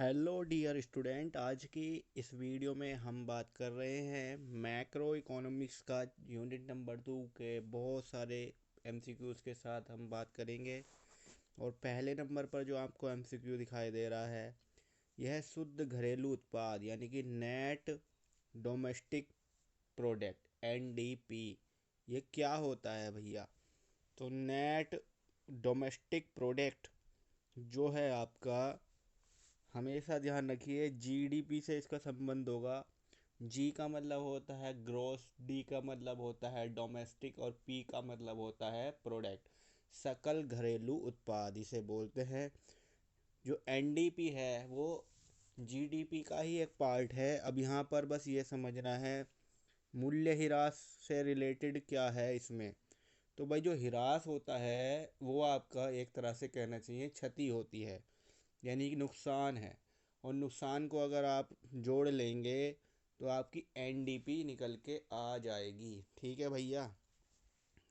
Hello dear student, आज की इस वीडियो में हम बात कर रहे हैं मैक्रो इकोनॉमिक्स का यूनिट नंबर 2 के बहुत सारे एमसीक्यूज़ के साथ हम बात करेंगे। और पहले नंबर पर जो आपको एमसीक्यू दिखाई दे रहा है, यह है शुद्ध घरेलू उत्पाद यानी कि नेट डोमेस्टिक प्रोडक्ट एनडीपी। ये क्या होता है भैया? तो नेट डोमेस्टिक प्रोडक्ट जो है आपका, हमेशा ध्यान रखिए, जीडीपी से इसका संबंध होगा। जी का मतलब होता है ग्रोस, डी का मतलब होता है डोमेस्टिक और पी का मतलब होता है प्रोडक्ट, सकल घरेलू उत्पाद इसे बोलते हैं। जो एनडीपी है वो जीडीपी का ही एक पार्ट है। अब यहाँ पर बस ये समझना है मूल्य ह्रास से रिलेटेड क्या है इसमें। तो भाई जो ह्रास होता है वो आपका एक तरह से कहना चाहिए क्षति होती है, यानी कि नुकसान है। और नुकसान को अगर आप जोड़ लेंगे तो आपकी एनडीपी निकल के आ जाएगी। ठीक है भैया,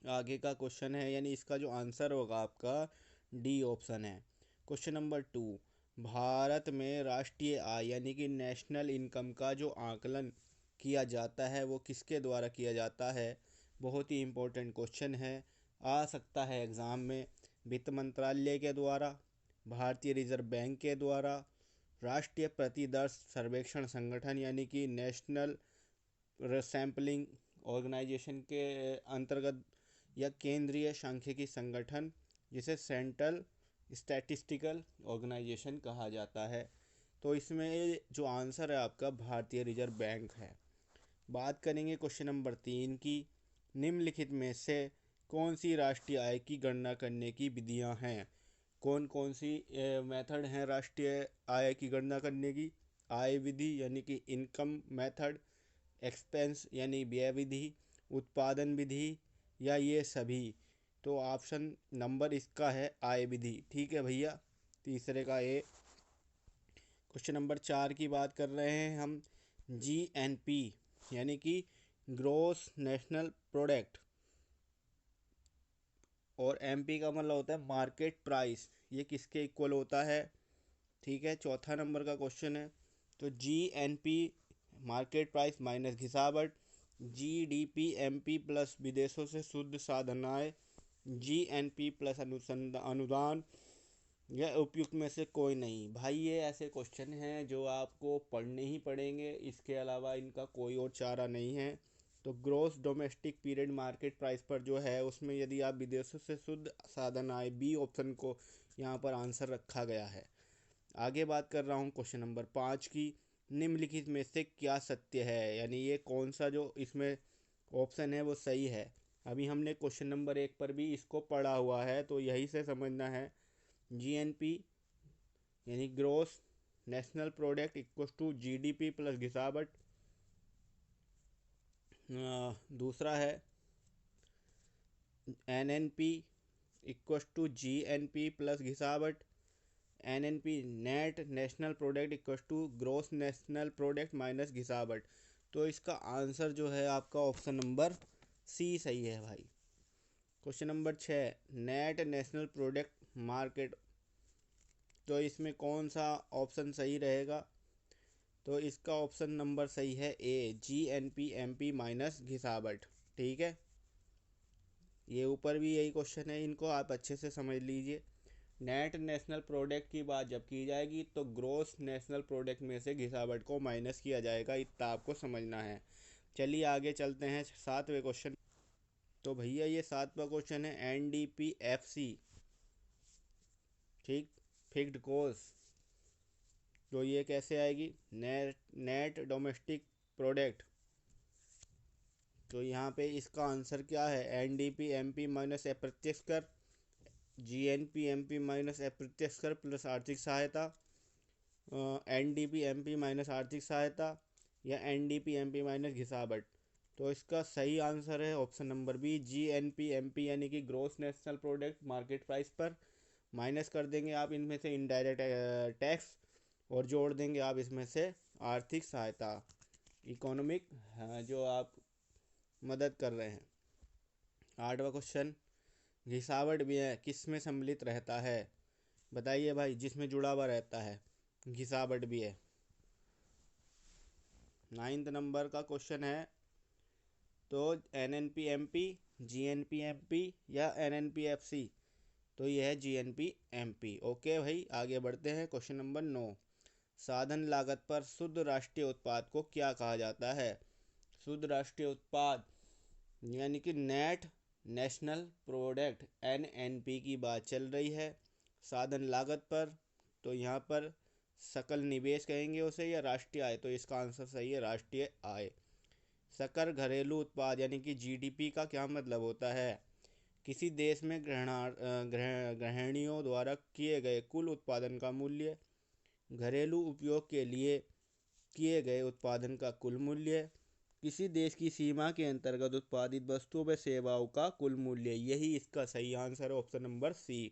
आगे का क्वेश्चन है, यानी इसका जो आंसर होगा आपका डी ऑप्शन है। क्वेश्चन नंबर 2, भारत में राष्ट्रीय आय यानी कि नेशनल इनकम का जो आकलन किया जाता है वो किसके द्वारा किया जाता है? बहुत ही इम्पोर्टेंट क्वेश्चन है, आ सकता है एग्ज़ाम में। वित्त मंत्रालय के द्वारा, भारतीय रिजर्व बैंक के द्वारा, राष्ट्रीय प्रतिदर्श सर्वेक्षण संगठन यानी कि नेशनल सैम्पलिंग ऑर्गेनाइजेशन के अंतर्गत, या केंद्रीय सांख्यिकी संगठन जिसे सेंट्रल स्टैटिस्टिकल ऑर्गेनाइजेशन कहा जाता है। तो इसमें जो आंसर है आपका भारतीय रिजर्व बैंक है। बात करेंगे क्वेश्चन नंबर 3 की। निम्नलिखित में से कौन सी राष्ट्रीय आय की गणना करने की विधियां हैं? कौन कौन सी मेथड हैं राष्ट्रीय आय की गणना करने की? आय विधि यानी कि इनकम मेथड, एक्सपेंस यानी व्यय विधि, उत्पादन विधि, या ये सभी? तो ऑप्शन नंबर इसका है आय विधि। ठीक है भैया, तीसरे का ए। क्वेश्चन नंबर 4 की बात कर रहे हैं हम। जीएनपी यानी कि ग्रोस नेशनल प्रोडक्ट, और एमपी का मतलब होता है मार्केट प्राइस, ये किसके इक्वल होता है? ठीक है, चौथा नंबर का क्वेश्चन है। तो जीएनपी मार्केट प्राइस माइनस घिसावट, जीडीपी एमपी प्लस विदेशों से शुद्ध साधन आय, जीएनपी प्लस अनुदान, यह उपयुक्त में से कोई नहीं। भाई ये ऐसे क्वेश्चन हैं जो आपको पढ़ने ही पड़ेंगे, इसके अलावा इनका कोई और चारा नहीं है। तो gross domestic period market price पर जो है उसमें यदि आप विदेशों से शुद्ध साधन आए, बी ऑप्शन को यहाँ पर आंसर रखा गया है। आगे बात कर रहा हूँ क्वेश्चन नंबर 5 की। निम्नलिखित में से क्या सत्य है, यानी ये कौन सा जो इसमें ऑप्शन है वो सही है? अभी हमने क्वेश्चन नंबर 1 पर भी इसको पढ़ा हुआ है, तो यही से समझना है। जीएनपी यानी gross national product equal to GDP plus घिसावट। दूसरा है NNP equal to GNP plus घिसावट। NNP net national product equal to gross national product minus घिसावट। तो इसका आंसर जो है आपका ऑप्शन नंबर सी सही है भाई। Question number 6, net national product market, तो इसमें कौन सा ऑप्शन सही रहेगा? तो इसका ऑप्शन नंबर सही है A, G N P M P minus घिसावट। ठीक है, ये ऊपर भी यही क्वेश्चन है, इनको आप अच्छे से समझ लीजिए। नेट नेशनल प्रोडक्ट की बात जब की जाएगी तो ग्रोस नेशनल प्रोडक्ट में से घिसावट को माइनस किया जाएगा, इतना आपको समझना है। चलिए आगे चलते हैं 7वें क्वेश्चन। तो भैया ये 7वां क्वेश्चन है N D P F C, ठीक, फिक्स्ड कॉस्ट। तो ये कैसे आएगी? Net net domestic product. तो यहाँ पे इसका आंसर क्या है? N D P M P minus अप्रत्यक्ष कर, G N P M P minus अप्रत्यक्ष कर प्लस आर्थिक सहायता, N D P M P minus आर्थिक सहायता, या N D P M P minus घिसावट। तो इसका सही आंसर है option number B, G N P M P यानी कि gross national product market price पर माइनस कर देंगे आप इनमें से इनडायरेक्ट टैक्स, और जोड़ देंगे आप इसमें से आर्थिक सहायता, इकोनॉमिक जो आप मदद कर रहे हैं। 8वां क्वेश्चन, घिसावट व्यय किस में सम्मिलित रहता है? बताइए भाई, जिसमें जुड़ा हुआ रहता है। घिसावट भी है। 9th नंबर का क्वेश्चन है, तो NNP-MP, GNP-MP या NNP-FC, तो यह है GNP-MP। ओके भाई, आगे बढ़ते हैं। क्वेश्चन नंबर 9, साधन लागत पर शुद्ध राष्ट्रीय उत्पाद को क्या कहा जाता है? शुद्ध राष्ट्रीय उत्पाद यानी कि नेट नेशनल प्रोडक्ट NNP की बात चल रही है। साधन लागत पर, तो यहाँ पर सकल निवेश कहेंगे उसे या राष्ट्रीय आय, तो इसका आंसर सही है राष्ट्रीय आय। सकल घरेलू उत्पाद यानी कि GDP का क्या मतलब होता है? किसी देश में गृहिणियों द्वारा किए गए कुल उत्पादन का मूल्य, घरेलू उपयोग के लिए किए गए उत्पादन का कुल मूल्य, किसी देश की सीमा के अंतर्गत उत्पादित वस्तुओं व सेवाओं का कुल मूल्य। यही इसका सही आंसर है, option number C.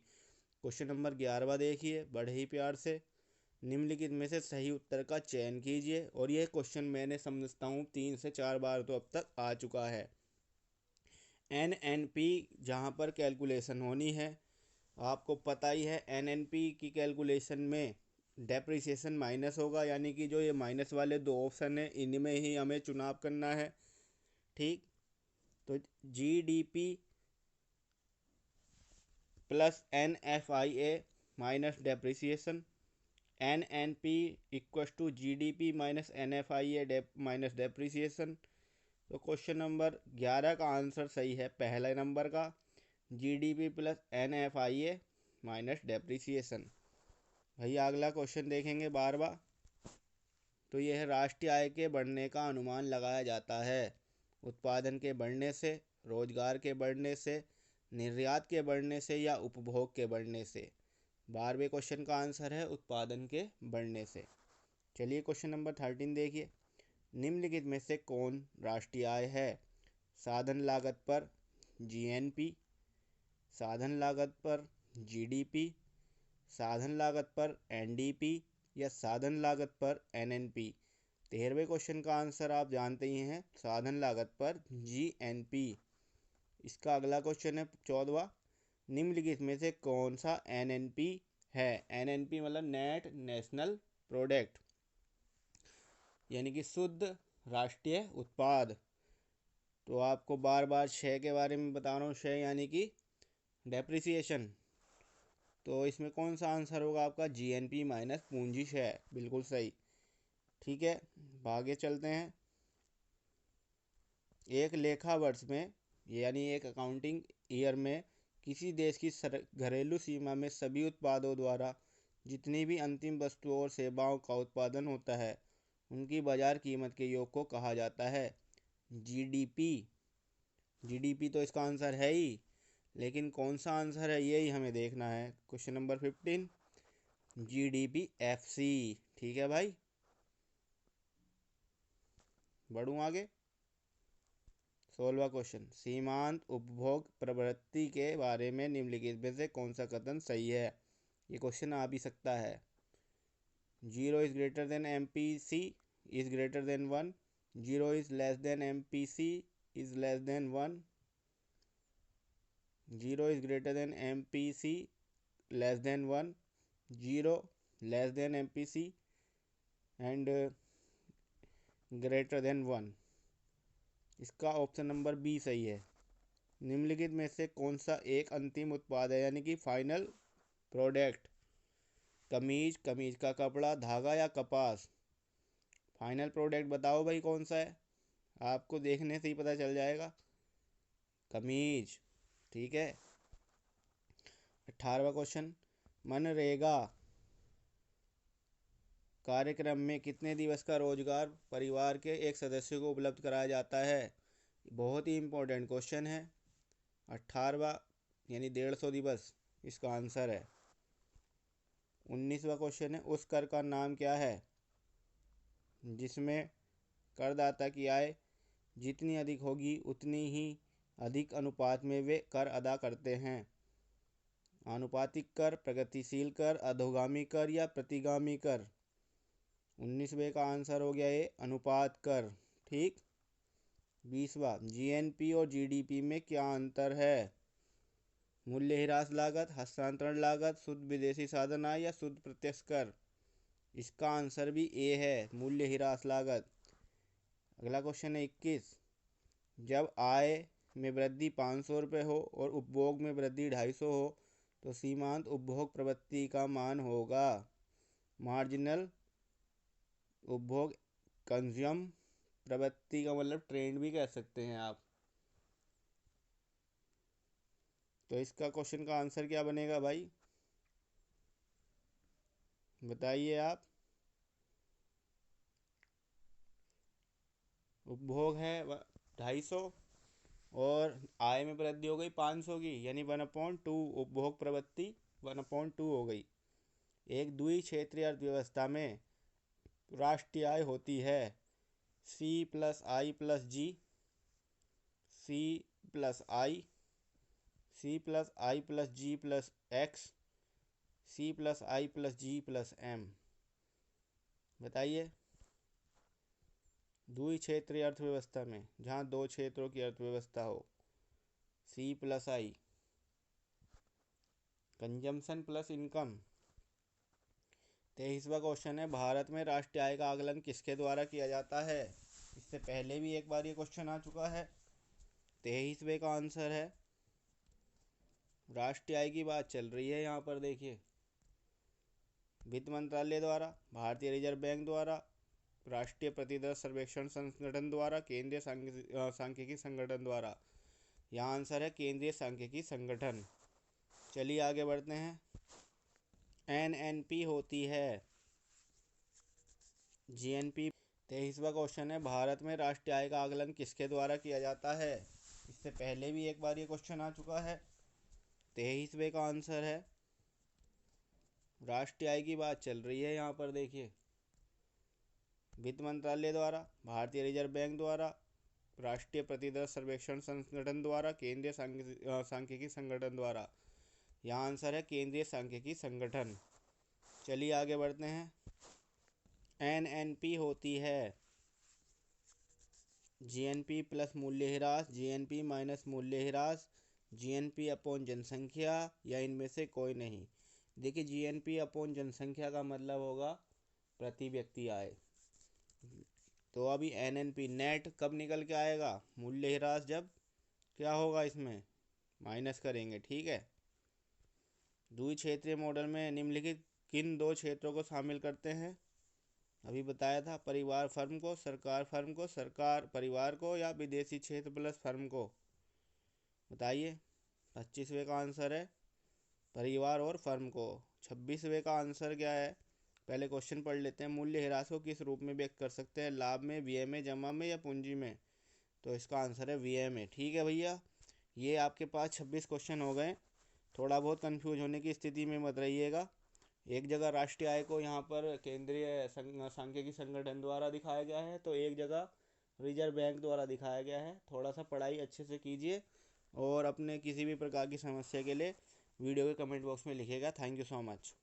Question number 11 देखिए बड़े ही प्यार से, निम्नलिखित में से सही उत्तर का चयन कीजिए। और यह क्वेश्चन मैंने समझता हूँ 3 से 4 बार तो अब तक आ चुका है। NNP जहाँ पर कैलकुलेशन होनी है, आपको पता ही है NNP की कैलकुलेशन में डेप्रिसिएशन माइनस होगा, यानी कि जो ये माइनस वाले दो ऑप्शन है इनमें ही हमें चुनाव करना है। ठीक, तो GDP plus NFIA minus depreciation, NNP equals to GDP minus NFIA minus depreciation. तो क्वेश्चन नंबर 11 का आंसर सही है पहले नंबर का, GDP plus NFIA minus depreciation. भैया अगला क्वेश्चन देखेंगे 12वां, तो यह राष्ट्रीय आय के बढ़ने का अनुमान लगाया जाता है उत्पादन के बढ़ने से, रोजगार के बढ़ने से, निर्यात के बढ़ने से या उपभोग के बढ़ने से। 12वें क्वेश्चन का आंसर है उत्पादन के बढ़ने से। चलिए क्वेश्चन नंबर 13 देखिए, निम्नलिखित में से कौन राष्ट्रीय आय है? साधन लागत पर GNP, साधन लागत पर GDP, साधन लागत पर NDP या साधन लागत पर NNP। 13वें क्वेश्चन का आंसर आप जानते ही हैं, साधन लागत पर GNP। इसका अगला क्वेश्चन है 14वां, निम्नलिखित में से कौन सा NNP है? NNP मतलब नेट नेशनल प्रोडक्ट यानी कि शुद्ध राष्ट्रीय उत्पाद। तो आपको बार बार 6 के बारे में बता रहा हूँ, 6 यानी कि डेप्रिसिएशन। तो इसमें कौन सा आंसर होगा आपका? GNP माइनस पूंजी 6, बिल्कुल सही। ठीक है, आगे चलते हैं। एक लेखा वर्ष में यानी एक अकाउंटिंग ईयर में किसी देश की घरेलू सीमा में सभी उत्पादों द्वारा जितनी भी अंतिम वस्तुओं और सेवाओं का उत्पादन होता है उनकी बाजार कीमत के योग को कहा जाता है GDP। GDP तो इसका आंसर है ही, लेकिन कौन सा आंसर है यही हमें देखना है। Question number 15, GDP-FC। ठीक है भाई, बढ़ूँ आगे। 16वां क्वेश्चन, सीमांत उपभोग प्रवृत्ति के बारे में निम्नलिखित में से कौन सा कथन सही है? ये क्वेश्चन आ भी सकता है। 0 is greater than MPC is greater than 1, 0 is less than MPC is less than 1, 0 is greater than MPC less than 1, 0 less than MPC and greater than 1। इसका ऑप्शन नंबर बी सही है। निम्नलिखित में से कौन सा एक अंतिम उत्पाद है यानी कि फाइनल प्रोडक्ट? कमीज, कमीज का कपड़ा, धागा या कपास? फाइनल प्रोडक्ट बताओ भाई कौन सा है, आपको देखने से ही पता चल जाएगा। कमीज। ठीक है। 18वां क्वेश्चन, मनरेगा कार्यक्रम में कितने दिवस का रोजगार परिवार के एक सदस्य को उपलब्ध कराया जाता है? बहुत ही इम्पोर्टेंट क्वेश्चन है। 18वां यानी 150 दिवस इसका आंसर है। 19वां क्वेश्चन है, उस कर का नाम क्या है जिसमें करदाता की आय जितनी अधिक होगी उतनी ही अधिक अनुपात में वे कर अदा करते हैं? आनुपातिक कर, प्रगतिशील कर, अधोगामी कर या प्रतिगामी कर? 19वें का आंसर हो गया ये अनुपात कर। ठीक। 20वां, GNP और GDP में क्या अंतर है? मूल्यह्रास लागत, हस्तांतरण लागत, शुद्ध विदेशी साधन आय या शुद्ध प्रत्यक्ष कर? इसका आंसर भी ए है, मूल्य ह्रास लागत। अगला क्वेश्चन है 21। जब आय में वृद्धि 500 रुपये हो और उपभोग में वृद्धि 250 हो तो सीमांत उपभोग प्रवृत्ति का मान होगा। मार्जिनल उपभोग कंज्यूम प्रवृत्ति का मतलब ट्रेंड भी कह सकते हैं आप। तो इसका क्वेश्चन का आंसर क्या बनेगा भाई, बताइए आप। उपभोग है 250 और आय में वृद्धि हो गई 500 की, यानी 1/2। उपभोग प्रवृत्ति 1/2 हो गई। एक द्वि क्षेत्रीय अर्थव्यवस्था में राष्ट्रीय आय होती है C+I+G, C+I, C+I+G+X, C+I+G+M। बताइए। द्वि क्षेत्रीय अर्थव्यवस्था में, जहाँ दो क्षेत्रों की अर्थव्यवस्था हो, C+I, कंजम्पशन प्लस इनकम। 23वां क्वेश्चन है, भारत में राष्ट्रीय आय का आकलन किसके द्वारा किया जाता है। इससे पहले भी एक बार ये क्वेश्चन आ चुका है। 23वें का आंसर है, राष्ट्रीय आय की बात चल रही है यहाँ पर देखिए, वित्त मंत्रालय द्वारा, भारतीय रिजर्व बैंक द्वारा, राष्ट्रीय प्रतिदर सर्वेक्षण संगठन द्वारा, केंद्रीय सांख्यिकी संगठन द्वारा। यहाँ आंसर है केंद्रीय सांख्यिकी संगठन। चलिए आगे बढ़ते हैं। NNP होती है GNP। 23वां क्वेश्चन है, भारत में राष्ट्रीय आय का आकलन किसके द्वारा किया जाता है। इससे पहले भी एक बार ये क्वेश्चन आ चुका है। 23वें का आंसर है, राष्ट्रीय आय की बात चल रही है यहाँ पर देखिए, वित्त मंत्रालय द्वारा, भारतीय रिजर्व बैंक द्वारा, राष्ट्रीय प्रतिदर सर्वेक्षण संगठन द्वारा, केंद्रीय सांख्यिकी संगठन द्वारा। यहाँ आंसर है केंद्रीय सांख्यिकी संगठन। चलिए आगे बढ़ते हैं। NNP होती है GNP प्लस मूल्य ह्रास, GNP माइनस मूल्य ह्रास, GNP अपॉन जनसंख्या, या इनमें से कोई नहीं। देखिए, GNP अपॉन जनसंख्या का मतलब होगा प्रति व्यक्ति आय। तो अभी NNP नेट कब निकल के आएगा, मूल्य ह्रास जब क्या होगा, इसमें माइनस करेंगे, ठीक है। द्वि क्षेत्रीय मॉडल में निम्नलिखित किन दो क्षेत्रों को शामिल करते हैं। अभी बताया था, परिवार फर्म को, सरकार फर्म को, सरकार परिवार को, या विदेशी क्षेत्र प्लस फर्म को। बताइए। 25वें का आंसर है परिवार और फर्म को। 26वें का आंसर क्या है, पहले क्वेश्चन पढ़ लेते हैं। मूल्य ह्रास को किस रूप में व्यक्त कर सकते हैं, लाभ में, व्यय में, जमा में, या पूंजी में। तो इसका आंसर है व्यय में। ठीक है भैया, ये आपके पास 26 क्वेश्चन हो गए। थोड़ा बहुत कंफ्यूज होने की स्थिति में मत रहिएगा। एक जगह राष्ट्रीय आय को यहाँ पर केंद्रीय सांख्यिकी संगठन द्वारा दिखाया गया है, तो एक जगह रिजर्व बैंक द्वारा दिखाया गया है। थोड़ा सा पढ़ाई अच्छे से कीजिए, और अपने किसी भी प्रकार की समस्या के लिए वीडियो के कमेंट बॉक्स में लिखिएगा। Thank you so much.